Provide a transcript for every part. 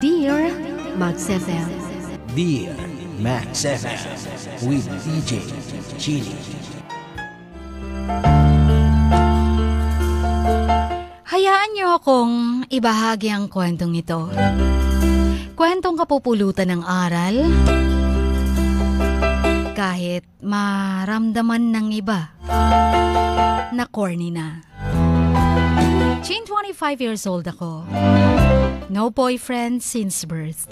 Dear Max FM. Dear Max FM with DJ Chili. Hayaan niyo akong ibahagi ang kwentong ito. Kwentong kapupulutan ng aral, kahit maramdaman ng iba na corny na. 25 years old ako. No boyfriend since birth.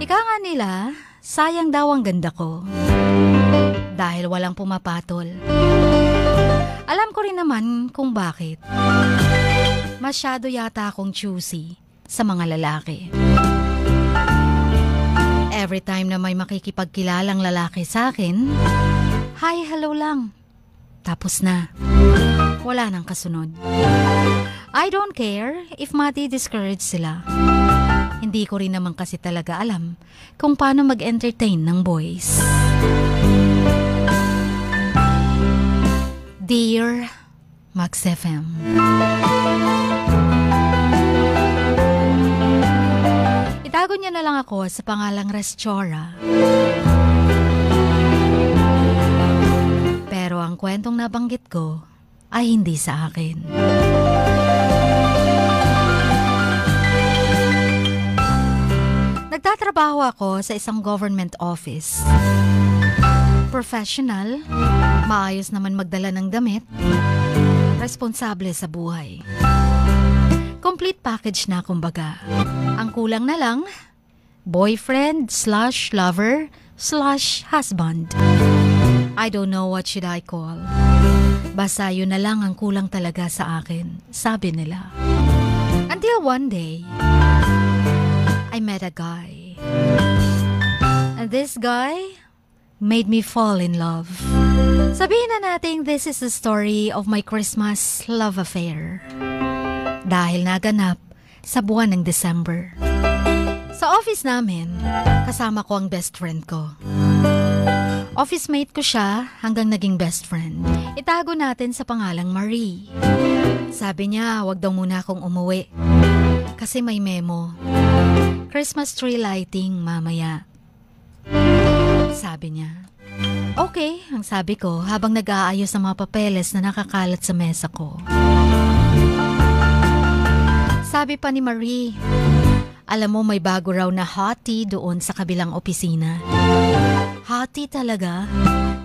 Ika nga nila, sayang daw ang ganda ko. Dahil walang pumapatol. Alam ko rin naman kung bakit. Masyado yata akong choosy sa mga lalaki. Every time na may makikipagkilalang lalaki sa akin, hi, hello lang. Tapos na. Wala nang kasunod. I don't care if mati-discourage sila. Hindi ko rin naman kasi talaga alam kung paano mag-entertain ng boys. Dear Max FM. Itago niya na lang ako sa pangalang Restora. Pero ang kwentong nabanggit ko ay hindi sa akin. Nagtatrabaho ako sa isang government office. Professional, maayos naman magdala ng damit, responsable sa buhay. Complete package na kumbaga. Ang kulang na lang, boyfriend/lover/husband. I don't know what should I call. Basta yun na lang ang kulang talaga sa akin, sabi nila. Until one day, I met a guy. And this guy made me fall in love. Sabihin na natin this is the story of my Christmas love affair. Dahil naganap sa buwan ng December. Sa office namin, kasama ko ang best friend ko. Office mate ko siya hanggang naging best friend. Itago natin sa pangalang Marie. Sabi niya, wag daw muna akong umuwi. Kasi may memo. Christmas tree lighting mamaya. Sabi niya. Okay, ang sabi ko habang nag-aayos ng mga papeles na nakakalat sa mesa ko. Sabi pa ni Marie, alam mo may bago raw na hottie doon sa kabilang opisina. Hottie talaga?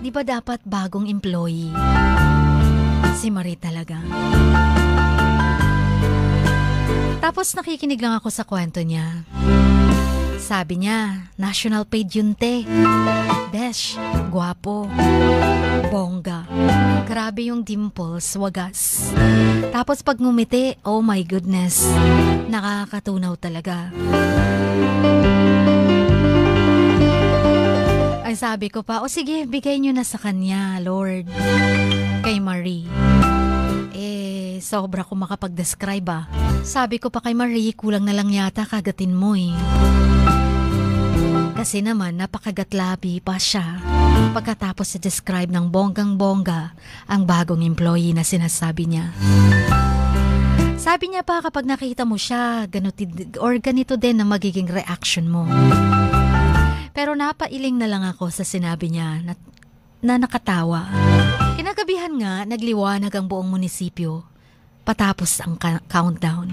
Di ba dapat bagong employee? Si Marie talaga. Tapos nakikinig lang ako sa kwento niya. Sabi niya, national paid yun te. Besh, guwapo, bongga. Grabe yung dimples, wagas. Tapos pag ngumiti, oh my goodness, nakakatunaw talaga. Ay sabi ko pa, o sige, bigay nyo na sa kanya, Lord. Kay Marie. Sobra ko makapag-describe ah. Sabi ko pa kay Marie, kulang na lang yata kagatin mo eh. Kasi naman, napakagatlabi pa siya. Pagkatapos i-describe ng bonggang-bongga ang bagong employee na sinasabi niya. Sabi niya pa kapag nakita mo siya, ganito din ang magiging reaction mo. Pero napailing na lang ako sa sinabi niya na nakatawa. Kinagabihan nga, nagliwanag ang buong munisipyo. Patapos ang countdown.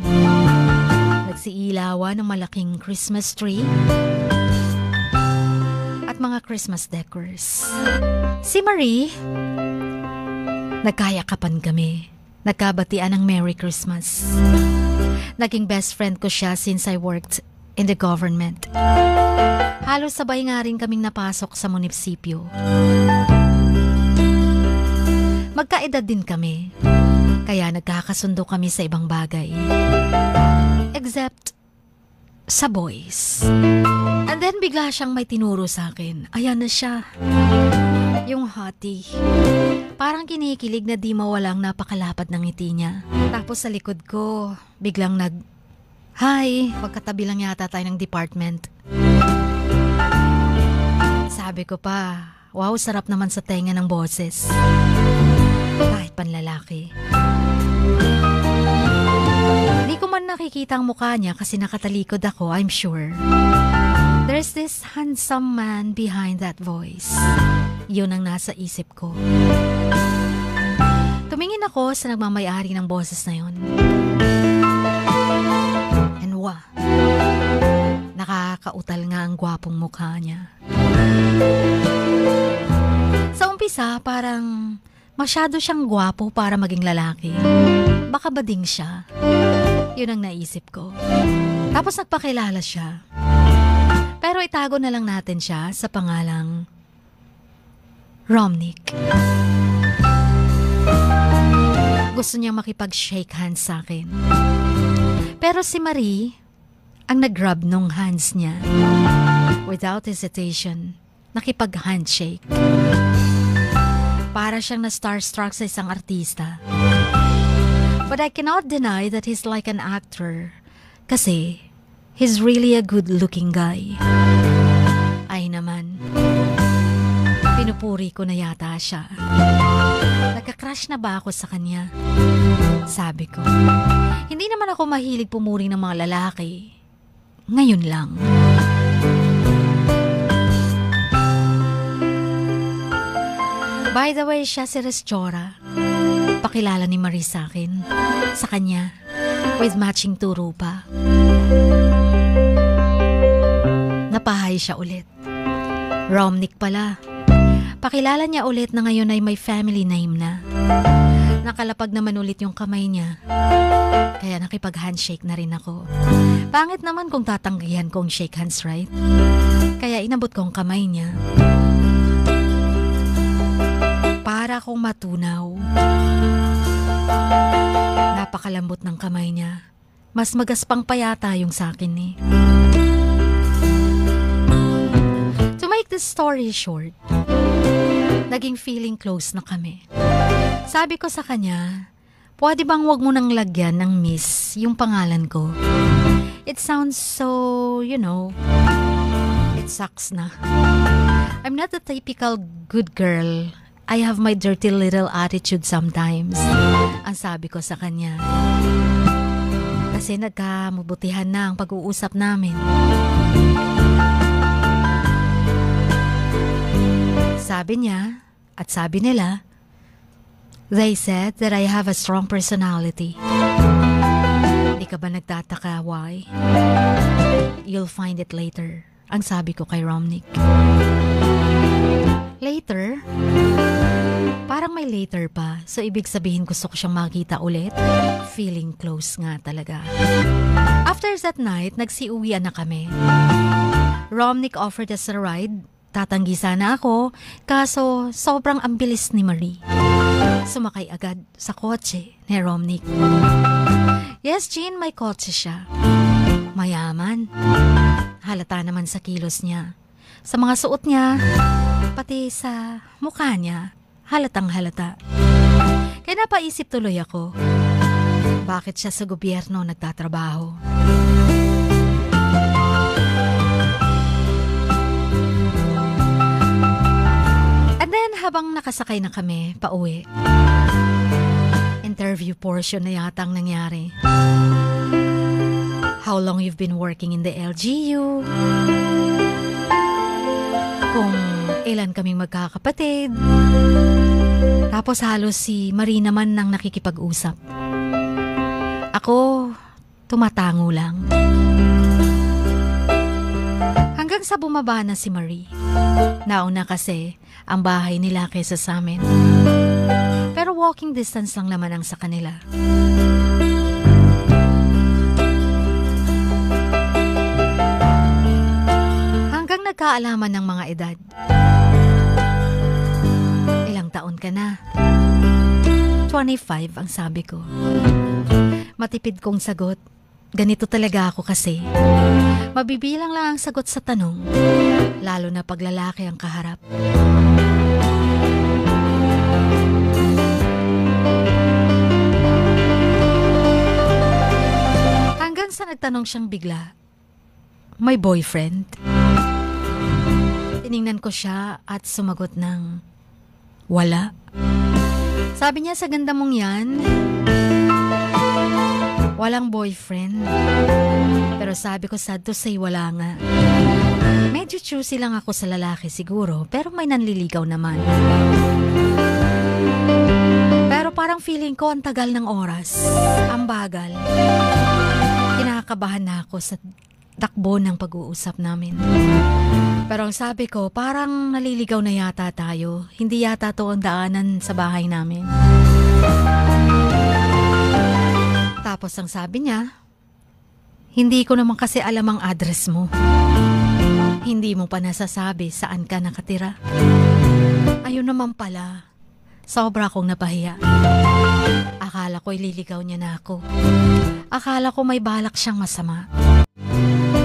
Nagsiilawan ng malaking Christmas tree at mga Christmas decors. Si Marie, nagkayakapan kami. Nagkabatian ng Merry Christmas. Naging best friend ko siya since I worked in the government. Halos sabay nga rin kaming napasok sa munisipyo. Magkaedad din kami. Kaya nagkakasundo kami sa ibang bagay. Except sa boys. And then bigla siyang may tinuro sa akin. Ayan na siya. Yung hottie. Parang kinikilig na di mawalang napakalapad ng ngiti niya. Tapos sa likod ko, biglang hi, pagkatabi lang yata tayo ng department. Sabi ko pa, wow, sarap naman sa tenga ng boses. Kahit panlalaki. Di ko naman nakikita ang mukha niya kasi nakatalikod ako, I'm sure. There's this handsome man behind that voice. Yun ang nasa isip ko. Tumingin ako sa nagmamayari ng boses na yun. And nakakautal nga ang gwapong mukha niya. Sa umpisa, parang masyado siyang gwapo para maging lalaki. Baka bading siya. Yun ang naisip ko. Tapos nagpakilala siya. Pero itago na lang natin siya sa pangalang Romnick. Gusto niya makipag-shake hands sa akin. Pero si Marie ang nag-grab nung hands niya. Without hesitation, nakipag-handshake. Para siyang na-starstruck sa isang artista. But I cannot deny that he's like an actor. Kasi he's really a good-looking guy. Ay naman, pinupuri ko na yata siya. Nagka-crush na ba ako sa kanya? Sabi ko, hindi naman ako mahilig pumuri ng mga lalaki. Ngayon lang. By the way, siya si Restora. Pakilala ni Marie sa akin. Sa kanya. With matching turo pa. Napahay siya ulit. Romnick pala. Pakilala niya ulit na ngayon ay may family name na. Nakalapag naman ulit yung kamay niya. Kaya nakipag-handshake na rin ako. Pangit naman kung tatanggihan kong shake hands, right? Kaya inabot kong kamay niya. Para akong matunaw. Napakalambot ng kamay niya. Mas magaspang pa yata yung sa akin eh. To make this story short, naging feeling close na kami. Sabi ko sa kanya, pwede bang wag mo nang lagyan ng Miss yung pangalan ko? It sounds so, it sucks na. I'm not the typical good girl. I have my dirty little attitude sometimes. Ang sabi ko sa kanya. Kasi nagkamabutihan na ang pag-uusap namin. Sabi niya, at sabi nila, they said that I have a strong personality. Di ka ba nagtataka why? You'll find it later. Ang sabi ko kay Romnick. Later? Parang may later pa. So ibig sabihin gusto ko siyang makita ulit? Feeling close nga talaga. After that night, nagsiuwian na kami. Romnick offered us a ride. Tatanggi sana ako, kaso sobrang ambilis ni Marie. Sumakay agad sa kotse ni Romnick. Yes, Jean, may kotse siya. Mayaman. Halata naman sa kilos niya. Sa mga suot niya, pati sa mukha niya, halatang halata. Kaya napaisip tuloy ako, bakit siya sa gobyerno nagtatrabaho? And then habang nakasakay na kami, pauwi, interview portion na yata ang nangyari. How long you've been working in the LGU? Kung ilan kaming magkakapatid. Tapos halos si Marie naman nang nakikipag-usap. Ako, tumatango lang. Hanggang sa bumaba na si Marie. Nauna kasi ang bahay nila kaysa sa amin. Pero walking distance lang naman ang sa kanila. Nagkaalaman ng mga edad. Ilang taon ka na? 25 ang sabi ko. Matipid kong sagot. Ganito talaga ako kasi. Mabibilang lang ang sagot sa tanong. Lalo na pag lalaki ang kaharap. Hanggang sa nagtanong siyang bigla, may boyfriend? Tiningnan ko siya at sumagot ng wala. Sabi niya, sa ganda mong yan, Walang boyfriend. Pero sabi ko, sad to say, wala nga. Medyo choosy lang ako sa lalaki siguro, pero may nanliligaw naman. Pero parang feeling ko ang tagal ng oras. Ang bagal. Kinakabahan na ako sa takbo ng pag-uusap namin. Pero ang sabi ko, parang naliligaw na yata tayo. Hindi yata to ang daanan sa bahay namin. Tapos ang sabi niya, hindi ko naman kasi alam ang address mo. Hindi mo pa nasasabi saan ka nakatira. Ayun naman pala, sobra akong napahiya. Akala ko ililigaw niya na ako. Akala ko may balak siyang masama.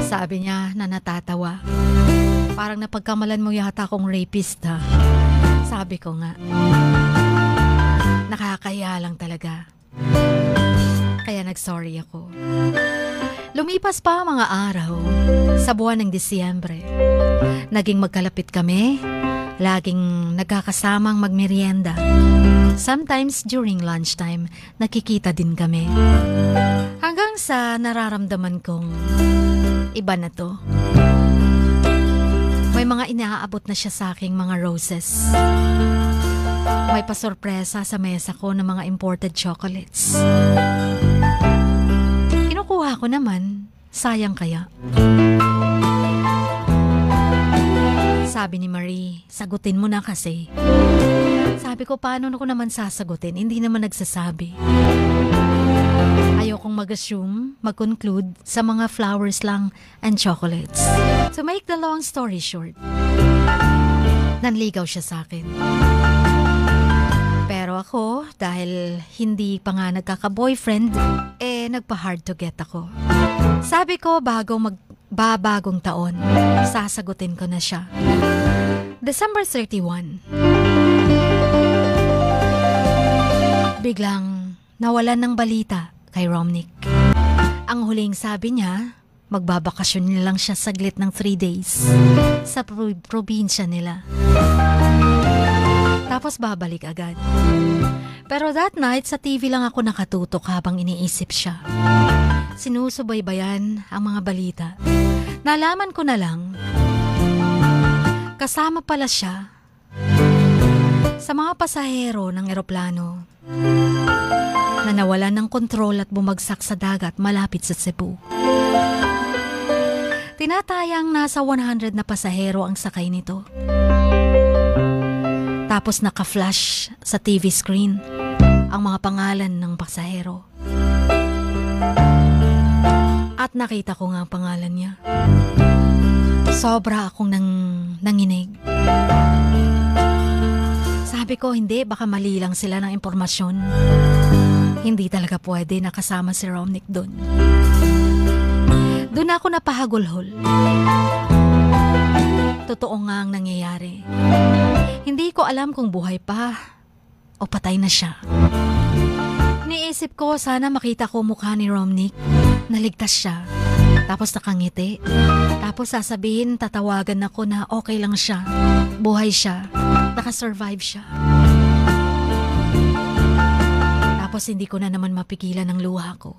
Sabi niya na natatawa. Parang napagkamalan mo yata akong rapist ha. Sabi ko nga, nakakahiya lang talaga. Kaya nag-sorry ako. Lumipas pa ang mga araw. Sa buwan ng Disyembre, naging magkalapit kami. Laging nagkakasamang magmerienda. Sometimes during lunchtime, nakikita din kami. Hanggang sa nararamdaman kong iba na to. May mga inaabot na siya sa aking mga roses. May pasorpresa sa mesa ko ng mga imported chocolates. Kinukuha ko naman, sayang kaya. Sabi ni Marie, sagutin mo na kasi. Sabi ko, paano ko naman sasagutin? Hindi naman nagsasabi. Ayokong mag-assume, mag-conclude sa mga flowers lang and chocolates. To make the long story short, nanligaw siya sa akin. Pero ako, dahil hindi pa nga nagkaka-boyfriend, nagpa-hard to get ako. Sabi ko, bagong taon, sasagutin ko na siya. December 31. Biglang nawalan ng balita kay Romnick. Ang huling sabi niya, magbabakasyon lang siya saglit ng 3 days sa probinsya nila. Tapos babalik agad. Pero that night, sa TV lang ako nakatutok habang iniisip siya. Sinusubaybayan ang mga balita. Nalaman ko na lang, kasama pala siya sa mga pasahero ng eroplano na nawalan ng kontrol at bumagsak sa dagat malapit sa Cebu. Tinatayang nasa 100 na pasahero ang sakay nito. Tapos naka-flash sa TV screen ang mga pangalan ng pasahero. At nakita ko nga ang pangalan niya. Sobra akong nanginig. Sabi ko, hindi, baka mali lang sila ng impormasyon. Hindi talaga pwede nakasama si Romnick doon. Doon ako napahagulhol. Totoo nga ang nangyayari. Hindi ko alam kung buhay pa o patay na siya. Niisip ko, sana makita ko mukha ni Romnick. Naligtas siya. Tapos nakangiti. Tapos sasabihin, tatawagan ako na okay lang siya. Buhay siya. Nakasurvive siya. Tapos hindi ko na naman mapigilan ang luha ko.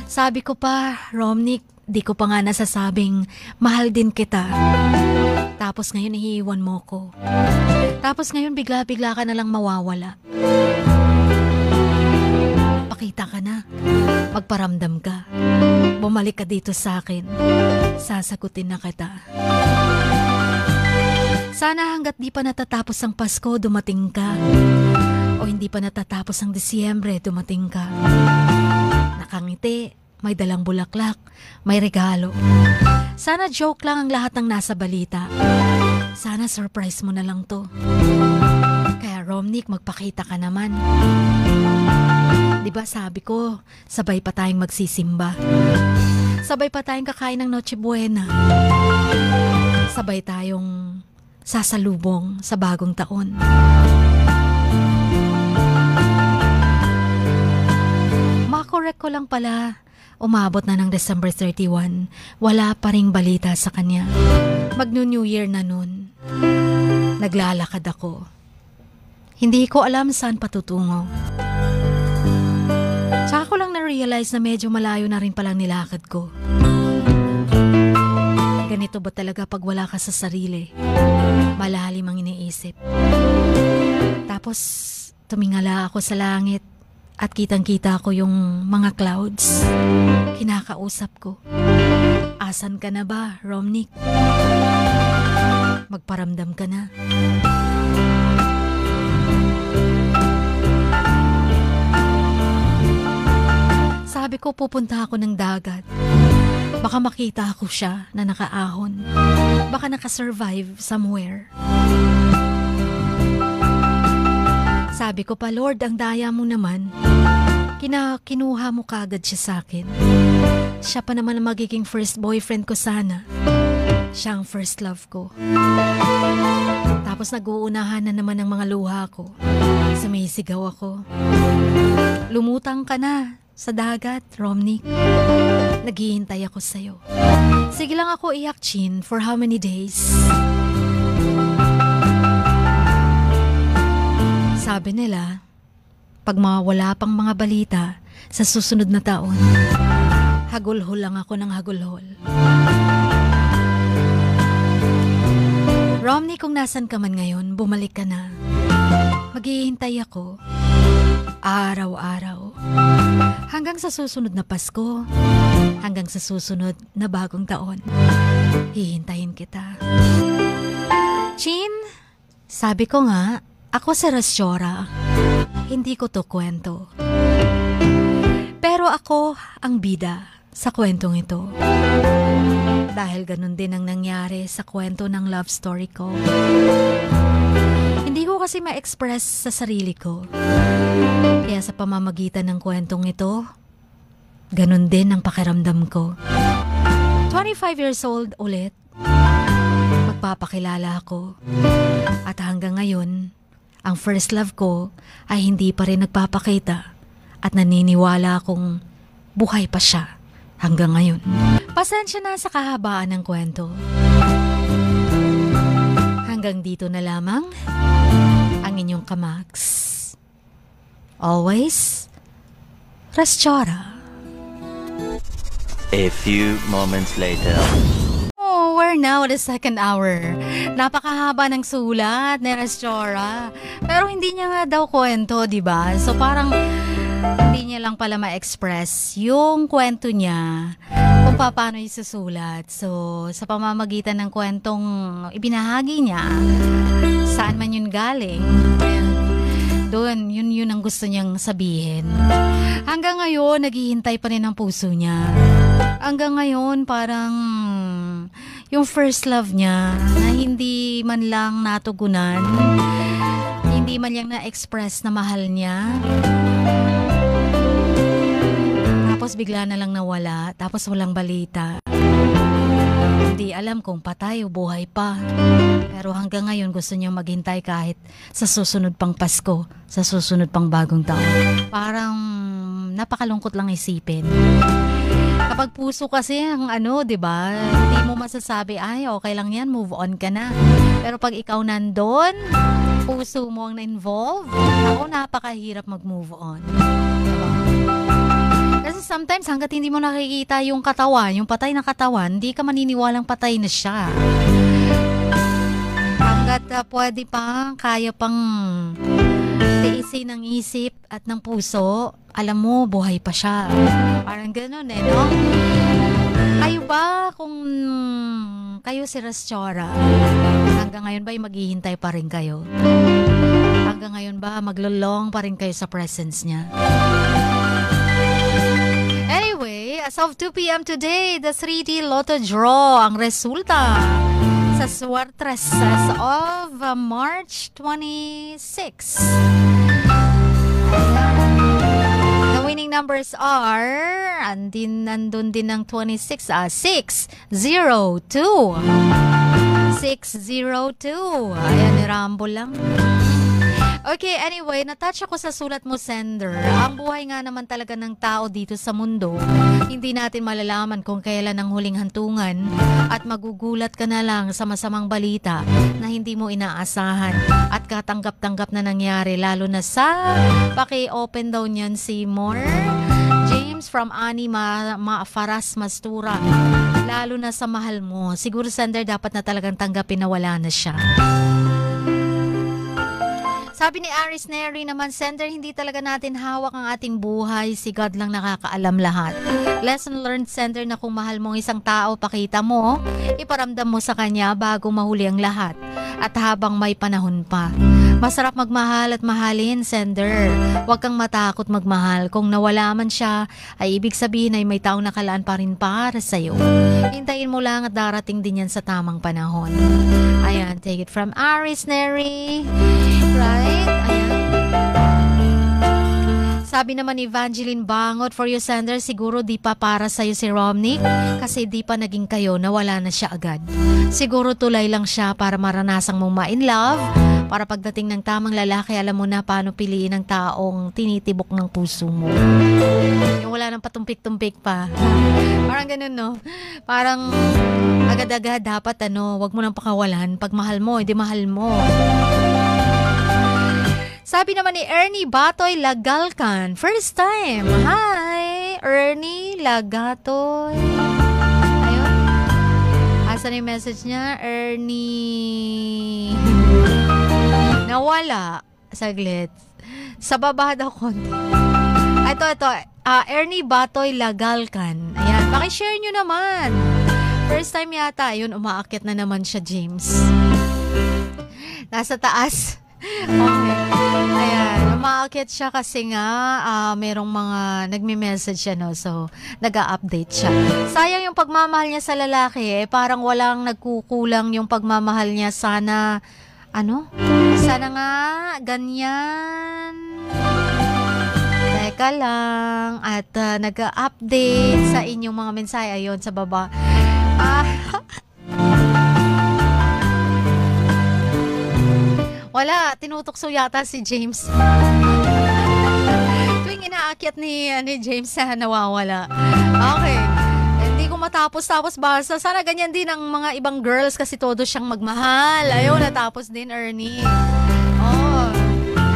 Sabi ko pa, Romnick, di ko pa nga nasasabing mahal din kita. Tapos ngayon iiwan mo ko. Tapos ngayon bigla-bigla ka na lang mawawala. Pakita ka na. Magparamdam ka. Bumalik ka dito sa akin. Sasagutin na kita. Sana hanggat di pa natatapos ang Pasko, dumating ka. O hindi pa natatapos ang Disyembre, dumating ka. Nakangiti, may dalang bulaklak, may regalo. Sana joke lang ang lahat ng nasa balita. Sana surprise mo na lang to. Kaya Romnick, magpakita ka naman. Diba sabi ko, sabay pa tayong magsisimba. Sabay pa tayong kakain ng Noche Buena. Sabay tayong sasalubong sa bagong taon. Makorek ko lang pala, umabot na ng December 31, wala pa ring balita sa kanya. Magno-New Year na nun. Naglalakad ako. Hindi ko alam saan patutungo. na-realize na medyo malayo na rin palang nilakad ko. Ganito ba talaga pag wala ka sa sarili? Malalim ang iniisip. Tapos, tumingala ako sa langit at kitang-kita ko yung mga clouds. Kinakausap ko. Asan ka na ba, Romnick? Magparamdam ka na. Sabi ko, pupunta ako ng dagat. Baka makita ako siya na nakaahon. Baka nakasurvive somewhere. Sabi ko pa, Lord, ang daya mo naman. Kinuha mo kagad siya sa akin. Siya pa naman ang magiging first boyfriend ko sana. Siya ang first love ko. Tapos nag-uunahan na naman ang mga luha ko. Sumisigaw ako. Lumutang ka na sa dagat, Romnick. Naghihintay ako sa'yo. Sige lang ako iyak, Chin, for how many days? Sabi nila, pag mawala pang mga balita sa susunod na taon, hagulhol lang ako ng hagulhol. Romney, kung nasan ka man ngayon, bumalik ka na. Maghihintay ako, araw-araw. Hanggang sa susunod na Pasko, hanggang sa susunod na bagong taon, hihintayin kita. Chin, sabi ko nga, ako si Rasyora. Hindi ko to kwento. Pero ako ang bida sa kwentong ito. Dahil ganun din ang nangyari sa kwento ng love story ko. Hindi ko kasi ma-express sa sarili ko. Kaya sa pamamagitan ng kwentong ito, ganun din ang pakiramdam ko. 25 years old ulit. Magpapakilala ako. At hanggang ngayon, ang first love ko ay hindi pa rin nagpapakita at naniniwala akong buhay pa siya hanggang ngayon. Pasensya na sa kahabaan ng kwento. Hanggang dito na lamang ang inyong kamax. Always, Rasyora. A few moments later. We're now at the second hour. Napakahaba ng sulat ni Rasyora. Pero hindi niya nga daw kwento, di ba? So parang hindi niya lang pala ma-express yung kwento niya kung paano isusulat. So sa pamamagitan ng kwentong ibinahagi niya, saan man yun galing, doon, yun ang gusto niyang sabihin. Hanggang ngayon, naghihintay pa rin ang puso niya. Hanggang ngayon, parang yung first love niya na hindi man lang natugunan, hindi man lang na-express na mahal niya, tapos bigla na lang nawala, tapos walang balita. Hindi alam kung patay o buhay pa. Pero hanggang ngayon gusto niyang maghintay kahit sa susunod pang Pasko, sa susunod pang bagong taon. Parang napakalungkot lang isipin. Kapag puso kasi ang diba, hindi mo masasabi, ay okay lang yan, move on ka na. Pero pag ikaw nandun, puso mo ang na-involve, napakahirap mag-move on. Diba? Kasi sometimes hanggat hindi mo nakikita yung katawan, yung patay na katawan, hindi ka maniniwalang patay na siya. Hanggat pwede pa, kaya pang tiisin ng isip at ng puso, alam mo, buhay pa siya. Parang ganun no? Kayo ba, kung kayo si Rasyora, hanggang ngayon ba maghihintay pa rin kayo? Hanggang ngayon ba maglulong pa rin kayo sa presence niya? Anyway, as of 2 p.m. today, the 3D Lotto Draw ang resulta sa Suertres as of March 26. The winning numbers are, nandun din ng 26, 602. 602. Ayan, niramble lang. Okay, anyway, natouch ako sa sulat mo, sender. Ang buhay nga naman talaga ng tao dito sa mundo, hindi natin malalaman kung kailan ang huling hantungan at magugulat ka na lang sa masamang balita na hindi mo inaasahan at katanggap-tanggap na nangyari, lalo na sa paki-open daw niyan si James James from Ani Faras Mastura. Lalo na sa mahal mo. Siguro sender dapat na talagang tanggapin na wala na siya. Sabi ni Aris Neri naman, sender, hindi talaga natin hawak ang ating buhay. Si God lang nakakaalam lahat. Lesson learned, sender, na kung mahal mong isang tao, pakita mo, iparamdam mo sa kanya bago mahuli ang lahat. At habang may panahon pa. Masarap magmahal at mahalin, sender. Huwag kang matakot magmahal. Kung nawala man siya, ay ibig sabihin ay may taong nakalaan pa rin para sa'yo. Hintayin mo lang at darating din yan sa tamang panahon. Ayan, take it from Aris Neri. Right? Ayan. Sabi naman ni Evangeline Bangot, for you sender, siguro di pa para sa'yo si Romnick kasi di pa naging kayo, nawala na siya agad. Siguro tulay lang siya para maranasang mong ma-in love, para pagdating ng tamang lalaki, alam mo na paano piliin ang taong tinitibok ng puso mo. Yung wala nang patumpik-tumpik pa. Parang ganun, no? Parang agad-agad dapat, wag mo nang pakawalan. Pag mahal mo, hindi mahal mo. Sabi naman ni Ernie Batoy Lagalcan, first time. Hi, Ernie Lagatoy. Ayun. Asan yung message niya? Ernie. Nawala. Saglit. Sa baba daw konti. Ito. Ernie Batoy Lagalcan. Ayan. Pakishare nyo naman. First time yata. Ayun, umaakyat na naman siya, James. Nasa taas. Okay. Ayan, umaakit siya kasi nga merong mga nagme-message siya, no? So, nag-a-update siya. Sayang yung pagmamahal niya sa lalaki, parang walang nagkukulang yung pagmamahal niya. Sana nga, ganyan. Teka lang. At nag-a-update sa inyong mga mensahe. Ayun, sa baba. Wala, tinutokso yata si James. Tuwing inaakyat ni James nawawala. Okay. Hindi ko matapos basta. Sana ganyan din ang mga ibang girls kasi todo siyang magmahal. Ayaw, natapos din, Ernie. Oh,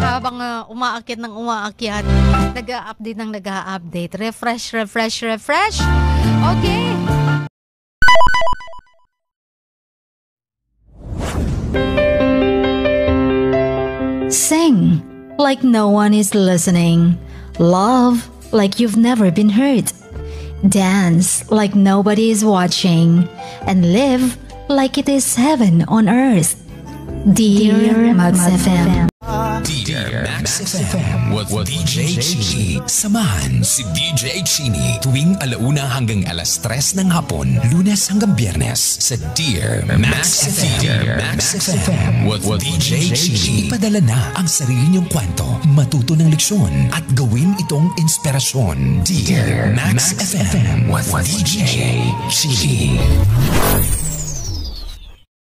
habang umaakyat ng umaakyat, nag-a-update ng nag-a-update. Refresh. Okay. Sing like no one is listening. Love like you've never been hurt. Dance like nobody is watching. And live like it is heaven on earth. Dear Max FM. Dear Max FM with DJ Chini. Samahan si DJ Chini tuwing 1:00 hanggang 3:00 ng hapon, Lunes hanggang Biyernes sa Dear Max FM. Dear Max FM with DJ Chini. Ipadala na ang sarili niyong kwento, matuto ng leksyon at gawin itong inspirasyon. Dear Max FM with DJ Chini.